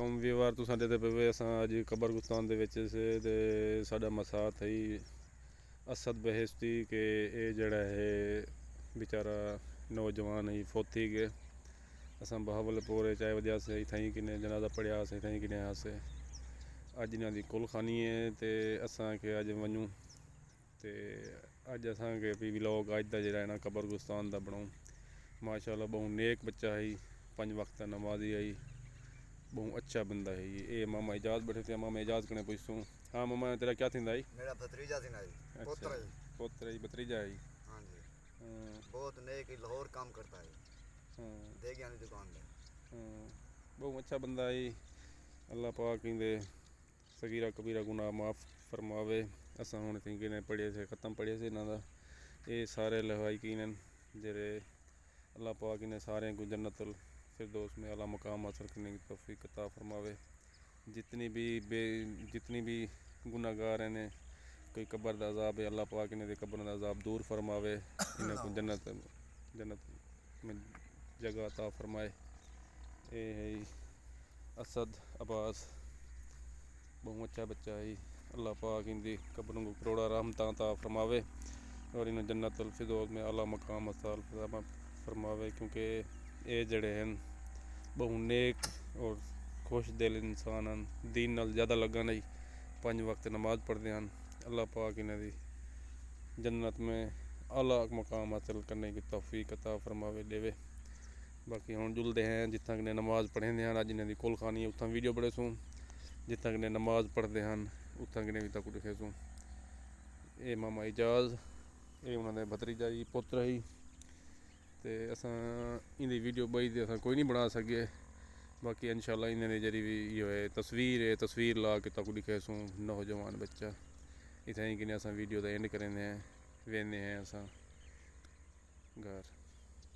वालेकुम व्यूअर तुसां दे पे असां अज कब्रस्तान दे विच से ते साडा मसात है असद बहेश्ती के ये जड़ा है बेचारा नौजवान ही फोती गए असां बहावलपुर चाय वजह से इत्थां किने जनाजा पढ़िया से इत्थां किने आसे अज इन्हां दी कुलखानी है ते असां के अज वञूं ते अज असां के भी व्लॉग अज दा जिहड़ा है ना कब्रस्तान दा बनाऊं। माशाअल्लाह बहुत नेक बच्चा है 5 वक्त नमाजी आई बहुत अच्छा बंदा है ये मामा एजाज बैठे थे। मामा एजाज कने पूछूं हाँ मामा तेरा क्या थींदा है? मेरा भतीजा थी ना जी। अच्छा पोतरा जी। पोतरा ही भतीजा है। हाँ जी। हाँ बहुत नेक ही लाहौर काम करता है। हाँ देगियां की दुकान में। हाँ बहुत अच्छा बंदा है। अल्लाह पाक इंदे सगीरा कबीरा गुनाह माफ़ फरमावे। असां हुण ने पढ़े से ख़त्म पढ़े से इन्हां दा ये सारे लहवाई कीन जेरे अल्लाह पाक इन्हें सारे को जन्नतुल फिरदौस में आला मकाम हासिल करने की तौफीक अता फरमावे। जितनी भी गुनाहगार हैं कोई कब्र दा अज़ाब है अल्लाह पाक इन्हें कब्र दा अज़ाब दूर फरमावे इन्हें को जन्नत में जगह अता फरमाए। ये है असद अब्बास बहुत अच्छा बच्चा है। अल्लाह पाक इनकी कब्रों को करोड़ा रहमत अता फरमावे और इन्हें जन्नतुल फिरदौस में आला मकाम हासिल फरमावे क्योंकि ये जड़े हैं बहुत नेक और खुश दिल इंसान हैं। दीन नाल ज़्यादा लगन नहीं 5 वक्त नमाज पढ़ते हैं। अल्लाह पाक इन्हें दी जन्नत में आला मकाम हासिल करने की तौफीक अता फरमावे देवे। बाकी हुण जुलते हैं जित्थां कने नमाज पढ़ेंदे हैं। अज इन्हां दी कुलखानी उत्थां वीडियो बड़े सूं जित्थां कने नमाज पढ़ते हैं उत्थां कने भी तक दिखे सूं। ये मामा एजाज ये उन्हां दे भतीजा जी पुत्र ही ते असां इंदी वीडियो बई ते असां कोई नहीं बना सके। बाकी इंशाअल्लाह इन्हें जरी भी यो है तस्वीर ला के तक दिखे सूं नौजवान बच्चा इत्थां किने असां वीडियो दा एंड करेंदे हैं वेंदे हैं असां घर।